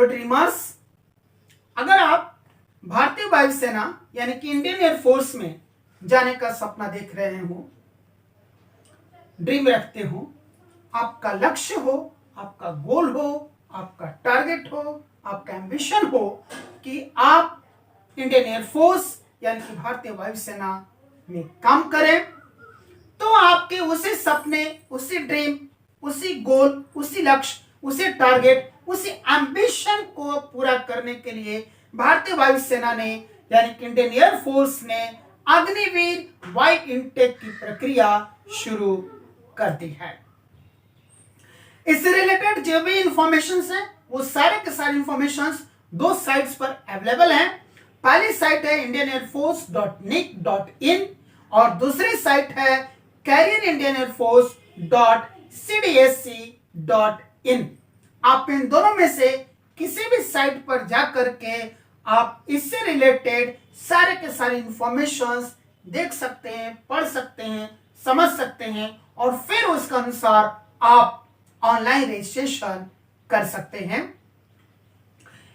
Dreamers, अगर आप भारतीय वायुसेना यानी कि इंडियन एयरफोर्स में जाने का सपना देख रहे हो, ड्रीम रखते हो, आपका लक्ष्य हो, आपका गोल हो, आपका टारगेट हो, आपका एम्बिशन हो कि आप इंडियन एयरफोर्स यानी कि भारतीय वायुसेना में काम करें, तो आपके उसी सपने, उसी ड्रीम, उसी गोल, उसी लक्ष्य, उसी टारगेट, उसी एम्बिशन को पूरा करने के लिए भारतीय वायुसेना ने यानी कि इंडियन एयरफोर्स ने अग्निवीर वायु इनटेक की प्रक्रिया शुरू कर दी है। इससे रिलेटेड जो भी इंफॉर्मेशन है वो सारे के सारे इंफॉर्मेशन दो साइट्स पर अवेलेबल हैं। पहली साइट है indianenairforce.nic.in और दूसरी साइट है careerindianeairforce.cdsc.in। आप इन दोनों में से किसी भी साइट पर जाकर के आप इससे रिलेटेड सारे के सारे इंफॉर्मेशंस देख सकते हैं, पढ़ सकते हैं, समझ सकते हैं और फिर उसके अनुसार आप ऑनलाइन रजिस्ट्रेशन कर सकते हैं।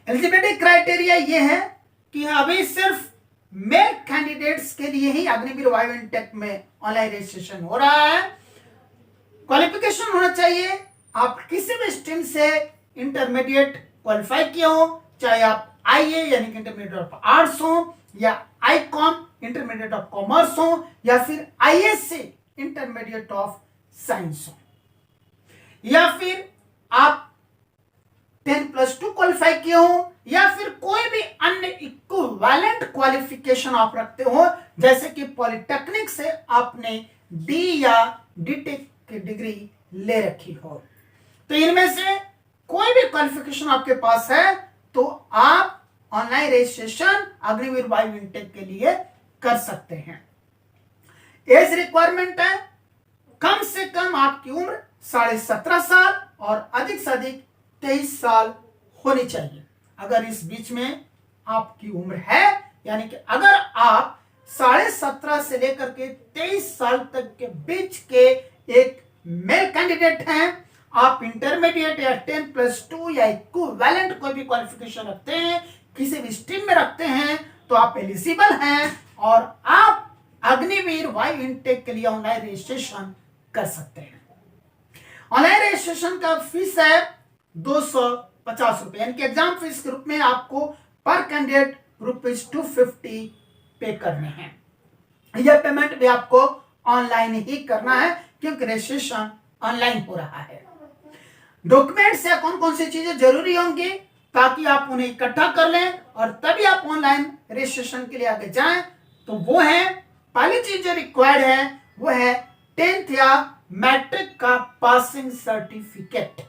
एलिजिबिलिटी क्राइटेरिया ये है कि अभी सिर्फ मेल कैंडिडेट्स के लिए ही अग्निवीर वायु इनटेक में ऑनलाइन रजिस्ट्रेशन हो रहा है। क्वालिफिकेशन होना चाहिए आप किसी भी स्ट्रीम से इंटरमीडिएट क्वालिफाई किए हो, चाहे आप आईए यानी कि इंटरमीडिएट ऑफ आर्ट्स हो, या आईकॉम इंटरमीडिएट ऑफ कॉमर्स हो, या फिर आईएससी इंटरमीडिएट ऑफ साइंस हो, या फिर आप 10+2 क्वालिफाई किए हो, या फिर कोई भी अन्य इक्विवेलेंट क्वालिफिकेशन आप रखते हो, जैसे कि पॉलिटेक्निक से आपने डी या डीटेक की डिग्री ले रखी हो। तो इनमें से कोई भी क्वालिफिकेशन आपके पास है तो आप ऑनलाइन रजिस्ट्रेशन अग्निवीर वायु इनटेक के लिए कर सकते हैं। एज रिक्वायरमेंट है कम से कम आपकी उम्र 17.5 साल और अधिक से अधिक 23 साल होनी चाहिए। अगर इस बीच में आपकी उम्र है, यानी कि अगर आप 17.5 से लेकर के 23 साल तक के बीच के एक मेल कैंडिडेट हैं, आप इंटरमीडिएट या 10+2 या इक्विवेलेंट कोई भी क्वालिफिकेशन रखते हैं, किसी भी स्ट्रीम में रखते हैं, तो आप एलिजिबल हैं और आप अग्निवीर वायु इनटेक के लिए ऑनलाइन रजिस्ट्रेशन कर सकते हैं। ऑनलाइन रजिस्ट्रेशन का फीस है 250 रुपए, यानी कि एग्जाम फीस के रूप में आपको पर कैंडिडेट ₹250 पे करने हैं। यह पेमेंट भी आपको ऑनलाइन ही करना है क्योंकि रजिस्ट्रेशन ऑनलाइन हो रहा है। डॉक्यूमेंट्स या कौन कौन सी चीजें जरूरी होंगी ताकि आप उन्हें इकट्ठा कर लें और तभी आप ऑनलाइन रजिस्ट्रेशन के लिए आगे जाएं, तो वो है, पहली चीज जो रिक्वायर्ड है वो है 10th या मैट्रिक का पासिंग सर्टिफिकेट।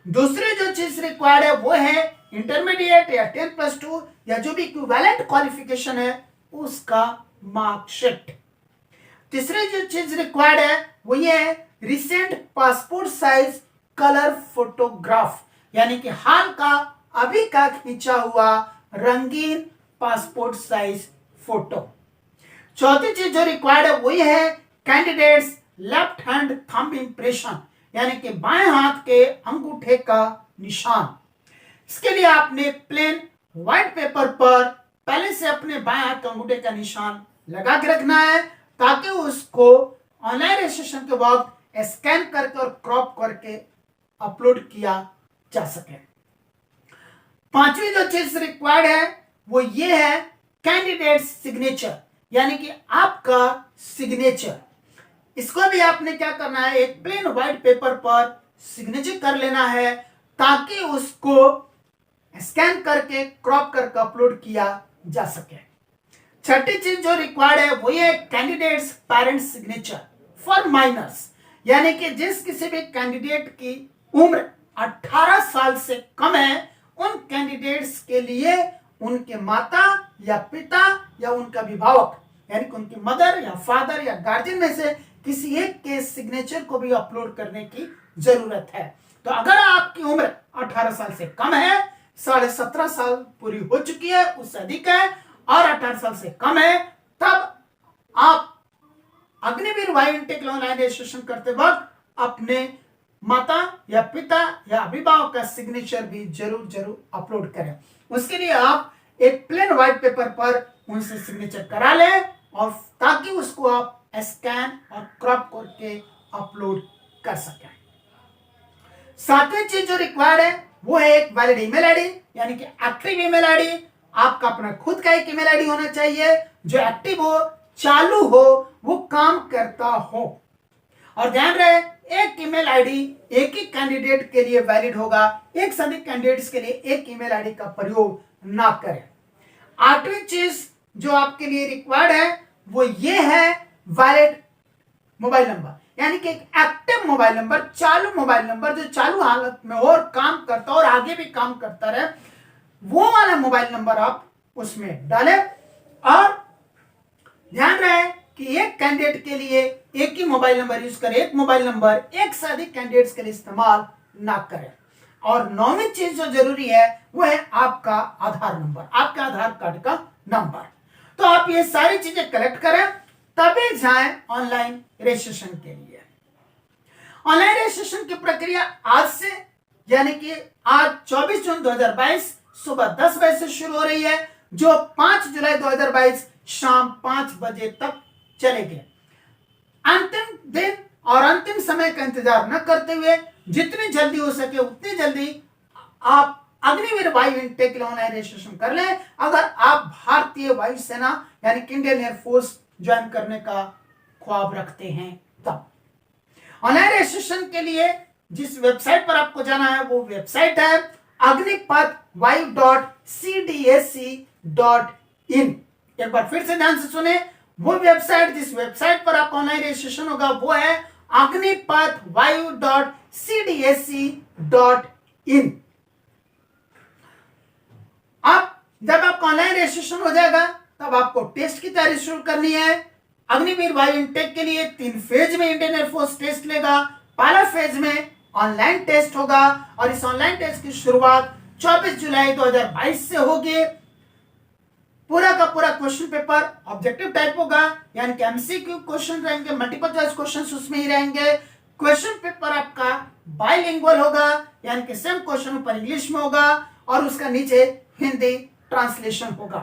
दूसरी जो चीज रिक्वायर्ड है वो है इंटरमीडिएट या 10+2 या जो भी इक्विवेलेंट क्वालिफिकेशन है उसका मार्कशीट। तीसरी जो चीज रिक्वायर्ड है वो ये है recent passport size colour photograph, यानी कि हाल का अभी का खींचा हुआ रंगीन पासपोर्ट साइज फोटो। चौथी चीज जो रिक्वायर्ड है वो ये है candidates left hand thumb impression, यानी कि बाएं हाथ के अंगूठे का निशान। इसके लिए आपने प्लेन व्हाइट पेपर पर पहले से अपने बाएं हाथ के अंगूठे का निशान लगा के रखना है ताकि उसको ऑनलाइन रजिस्ट्रेशन के वक्त स्कैन करके और क्रॉप करके अपलोड किया जा सके। पांचवी जो चीज रिक्वायर्ड है वो ये है कैंडिडेट सिग्नेचर, यानी कि आपका सिग्नेचर। इसको भी आपने क्या करना है, एक प्लेन व्हाइट पेपर पर सिग्नेचर कर लेना है ताकि उसको स्कैन करके क्रॉप करके अपलोड किया जा सके। छठी चीज जो रिक्वायर्ड है वो ये candidates parents signature for minors, यानी कि जिस किसी भी कैंडिडेट की उम्र 18 साल से कम है उन कैंडिडेट्स के लिए उनके माता या पिता या उनका अभिभावक, यानी कि उनकी मदर या फादर या गार्जियन में से किसी एक के सिग्नेचर को भी अपलोड करने की जरूरत है। तो अगर आपकी उम्र 18 साल से कम है, 17.5 साल पूरी हो चुकी है, उससे अधिक है और 18 साल से कम है, तब आप अग्निवीर वायु इनटेक ऑनलाइन रजिस्ट्रेशन करते वक्त अपने माता या पिता या अभिभावक का सिग्नेचर भी जरूर जरूर अपलोड करें। उसके लिए आप एक प्लेन व्हाइट पेपर पर उनसे सिग्नेचर करा लें और ताकि उसको आप स्कैन और क्रॉप करके अपलोड कर सकें। सातवीं चीज जो रिक्वायर्ड है वो है एक वैलिड ईमेल आईडी, यानी कि एक्टिव ईमेल आईडी। आपका अपना खुद का एक ईमेल आईडी होना चाहिए जो एक्टिव हो, चालू हो, वो काम करता हो। और ध्यान रहे, एक ईमेल आईडी एक ही कैंडिडेट के लिए वैलिड होगा, एक से अधिक कैंडिडेट्स के लिए एक ईमेल आईडी का प्रयोग ना करें। आठवीं चीज जो आपके लिए रिक्वायर्ड है वो ये है वैलिड मोबाइल नंबर, यानी कि एक एक्टिव मोबाइल नंबर, चालू मोबाइल नंबर जो चालू हालत में और काम करता और आगे भी काम करता रहे, वो वाला मोबाइल नंबर आप उसमें डालें। और ध्यान रहे कि एक कैंडिडेट के लिए एक ही मोबाइल नंबर यूज करें, एक मोबाइल नंबर एक से अधिक कैंडिडेट्स के लिए इस्तेमाल ना करें। और नौवीं चीज जो जरूरी है वो है आपका आधार नंबर, आपका आधार कार्ड का नंबर। तो आप ये सारी चीजें कलेक्ट करें तभी जाएं ऑनलाइन रजिस्ट्रेशन के लिए। ऑनलाइन रजिस्ट्रेशन की प्रक्रिया आज से, यानी कि आज 24 जून 2022 सुबह 10 बजे से शुरू हो रही है, जो 5 जुलाई 2022 शाम 5 बजे तक चलेगी। अंतिम दिन और अंतिम समय का इंतजार न करते हुए जितनी जल्दी हो सके उतनी जल्दी आप अग्निवीर वायु इनटेक के लिए ऑनलाइन रजिस्ट्रेशन कर लें। अगर आप भारतीय वायुसेना यानी कि इंडियन एयरफोर्स ज्वाइन करने का ख्वाब रखते हैं तब। ऑनलाइन रजिस्ट्रेशन के लिए जिस वेबसाइट पर आपको जाना है वो वेबसाइट है अग्निपथवायु.cdsc.in। एक बार फिर से ध्यान से सुने, वो वेबसाइट जिस वेबसाइट पर आप ऑनलाइन रजिस्ट्रेशन होगा वो है अग्निपथवायु.cdsc.in। अब जब आपका ऑनलाइन रजिस्ट्रेशन हो जाएगा तब आपको टेस्ट की तैयारी शुरू करनी है। अग्निवीर वायु इनटेक के लिए 3 फेज में इंडियन एयरफोर्स टेस्ट लेगा। पहला फेज में ऑनलाइन टेस्ट होगा और इस ऑनलाइन टेस्ट की शुरुआत 24 जुलाई 2022 से होगी। पूरा का पूरा क्वेश्चन पेपर ऑब्जेक्टिव टाइप होगा, यानी कि एमसीक्यू क्वेश्चन रहेंगे, मल्टीपल चॉइस क्वेश्चन उसमें ही रहेंगे। क्वेश्चन पेपर आपका बाइलिंगुअल होगा, यानी कि सेम क्वेश्चन ऊपर इंग्लिश में होगा और उसका नीचे हिंदी ट्रांसलेशन होगा।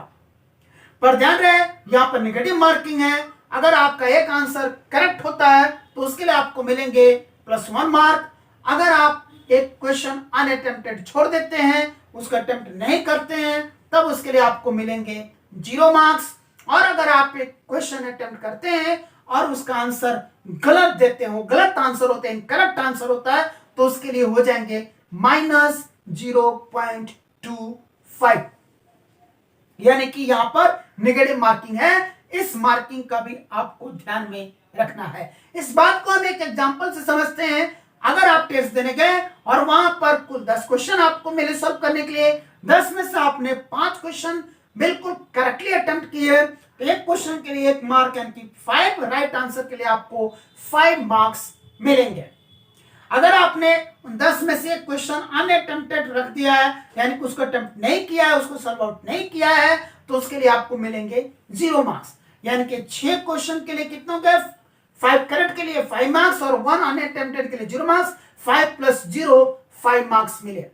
पर ध्यान रहे यहाँ पर नेगेटिव मार्किंग है। अगर आपका एक आंसर करेक्ट होता है तो उसके लिए आपको मिलेंगे +1 मार्क। अगर आप एक क्वेश्चन अनअटेम्प्टेड छोड़ देते हैं, उसका अटेम्प्ट नहीं करते हैं, तब उसके लिए आपको मिलेंगे 0 मार्क्स। और अगर आप एक क्वेश्चन अटेम्प्ट करते हैं और उसका आंसर गलत देते हो, गलत आंसर होते हैं, इनकरेक्ट आंसर होता है, तो उसके लिए हो जाएंगे -0.25, यानी कि यहां पर नेगेटिव मार्किंग है। इस मार्किंग का भी आपको ध्यान में रखना है। इस बात को हम एक एग्जांपल से समझते हैं। अगर आप टेस्ट देने गए और वहां पर कुल 10 क्वेश्चन आपको मिले सॉल्व करने के लिए, 10 में से आपने 5 क्वेश्चन बिल्कुल करेक्टली अटेम्प्ट किए, तो एक क्वेश्चन के लिए 1 मार्क, यानी कि 5 राइट आंसर के लिए आपको 5 मार्क्स मिलेंगे। अगर आपने 10 में से एक क्वेश्चन अनअटेम्प्टेड रख दिया है, यानी कि उसको अटेम्प्ट नहीं किया है, उसको सॉल्व आउट नहीं किया है, तो उसके लिए आपको मिलेंगे 0 मार्क्स। यानी कि 6 क्वेश्चन के लिए कितना हो गया, 5 करेक्ट के लिए 5 मार्क्स और 1 अनअटेम्प्टेड के लिए 0 मार्क्स। 5 + 0 5 मार्क्स मिले।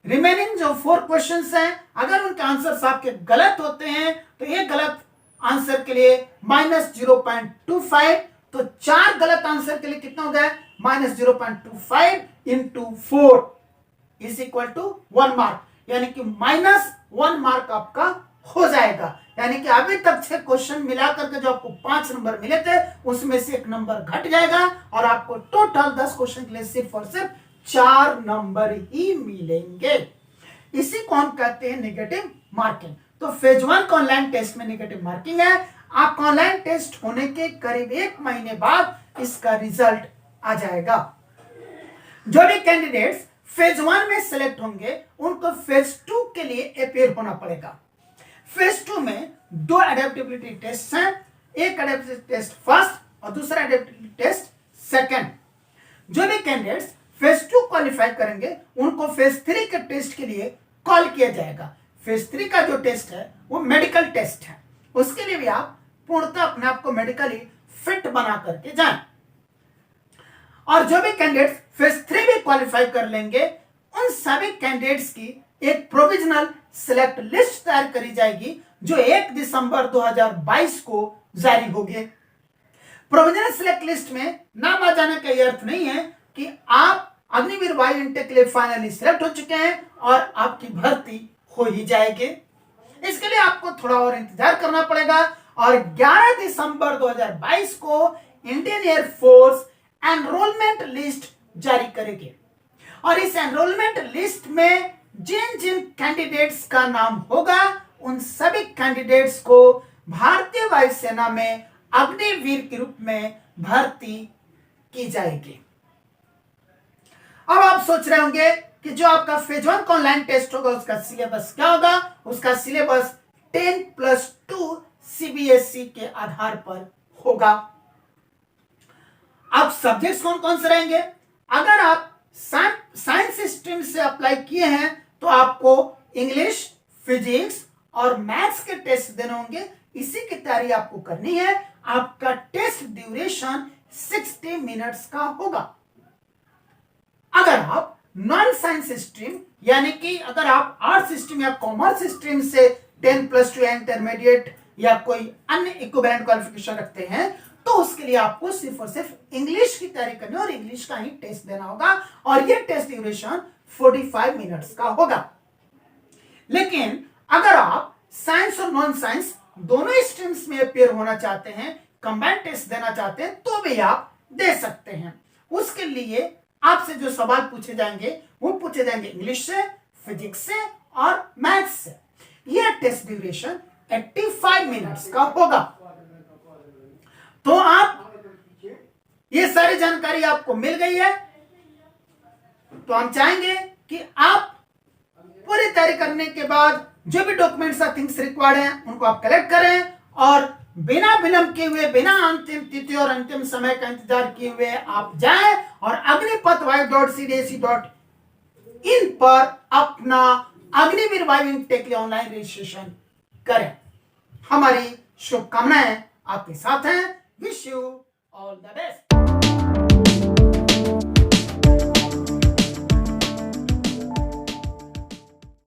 रिमेनिंग जो 4 क्वेश्चंस हैं, अगर उनके आंसर आपके गलत होते हैं तो एक गलत आंसर के लिए -0.25, तो 4 गलत आंसर के लिए कितना हो गया, -0.25 × 4 = 1 मार्क, यानी कि -1 मार्क आपका हो जाएगा। यानी कि अभी तक 6 क्वेश्चन मिलाकर के जो आपको 5 नंबर मिले थे उसमें से 1 नंबर घट जाएगा और आपको टोटल 10 क्वेश्चन के लिए सिर्फ और सिर्फ 4 नंबर ही मिलेंगे। इसी को हम कहते हैं नेगेटिव मार्किंग। तो फेज 1 का ऑनलाइन टेस्ट में नेगेटिव मार्किंग है। आपका ऑनलाइन टेस्ट होने के करीब 1 महीने बाद इसका रिजल्ट आ जाएगा। जो भी कैंडिडेट्स फेज 1 में सिलेक्ट होंगे उनको फेज 2 के लिए अपेयर होना पड़ेगा। फेज 2 में 2 एडेप्टेबिलिटी टेस्ट हैं, एक एडेप्टेबिलिटी टेस्ट फर्स्ट और दूसरा एडेप्टेबिलिटी टेस्ट सेकंड। जो भी कैंडिडेट्स फेज 2 क्वालिफाई करेंगे उनको फेज 3 के टेस्ट के लिए कॉल किया जाएगा। फेज 3 का जो टेस्ट है वो मेडिकल टेस्ट है, उसके लिए भी आप पूर्णतः अपने आप को मेडिकली फिट बना करके जाएं। और जो भी कैंडिडेट्स फेज 3 भी क्वालिफाई कर लेंगे उन सभी कैंडिडेट्स की एक प्रोविजनल सिलेक्ट लिस्ट तैयार करी जाएगी जो 1 दिसंबर 2022 को जारी होगी। प्रोविजनल सिलेक्ट लिस्ट में नाम आ जाने का यह अर्थ नहीं है कि आप अग्निवीर वायु इंटेक के लिए फाइनली सिलेक्ट हो चुके हैं और आपकी भर्ती हो ही जाएगी। इसके लिए आपको थोड़ा और इंतजार करना पड़ेगा और 11 दिसंबर 2022 को इंडियन एयरफोर्स एनरोलमेंट लिस्ट जारी करेगी और इस एनरोलमेंट लिस्ट में जिन जिन कैंडिडेट्स का नाम होगा उन सभी कैंडिडेट्स को भारतीय वायुसेना में अग्निवीर के रूप में भर्ती की जाएगी। अब आप सोच रहे होंगे कि जो आपका फेज 1 का ऑनलाइन टेस्ट होगा उसका सिलेबस क्या होगा। उसका सिलेबस 10+2 सीबीएसई के आधार पर होगा। अब सब्जेक्ट्स कौन कौन से रहेंगे? अगर आप साइंस स्ट्रीम से अप्लाई किए हैं तो आपको इंग्लिश, फिजिक्स और मैथ्स के टेस्ट देने होंगे। इसी की तैयारी आपको करनी है। आपका टेस्ट ड्यूरेशन 60 मिनट्स का होगा। अगर आप नॉन साइंस स्ट्रीम यानी कि अगर आप आर्ट्स स्ट्रीम या कॉमर्स स्ट्रीम से 10+2 इंटरमीडिएट या कोई अन्य इक्विवेलेंट क्वालिफिकेशन रखते हैं तो उसके लिए आपको सिर्फ और सिर्फ इंग्लिश की तैयारी करनी है और इंग्लिश का ही टेस्ट देना होगा और यह टेस्ट ड्यूरेशन 45 मिनट्स का होगा। लेकिन अगर आप साइंस और नॉन साइंस दोनों स्ट्रीम्स में अपेयर होना चाहते हैं, कंबाइंड टेस्ट देना चाहते हैं तो भी आप दे सकते हैं। उसके लिए आपसे जो सवाल पूछे जाएंगे वो पूछे जाएंगे इंग्लिश से, फिजिक्स से और मैथ्स से। यह टेस्ट ड्यूरेशन 85 मिनट्स का होगा। तो आप ये सारी जानकारी आपको मिल गई है तो हम चाहेंगे कि आप पूरी तैयारी करने के बाद जो भी डॉक्यूमेंट्स और थिंग्स रिक्वायर्ड हैं उनको आप कलेक्ट करें और बिना विलंब किए हुए, बिना अंतिम तिथि और अंतिम समय का इंतजार किए हुए आप जाएं और अग्निपथ.cdse.in पर अपना अग्निवीर वायु इंटेक के लिए ऑनलाइन रजिस्ट्रेशन करें। हमारी शुभकामनाएं आपके साथ हैं। Wish you all the best.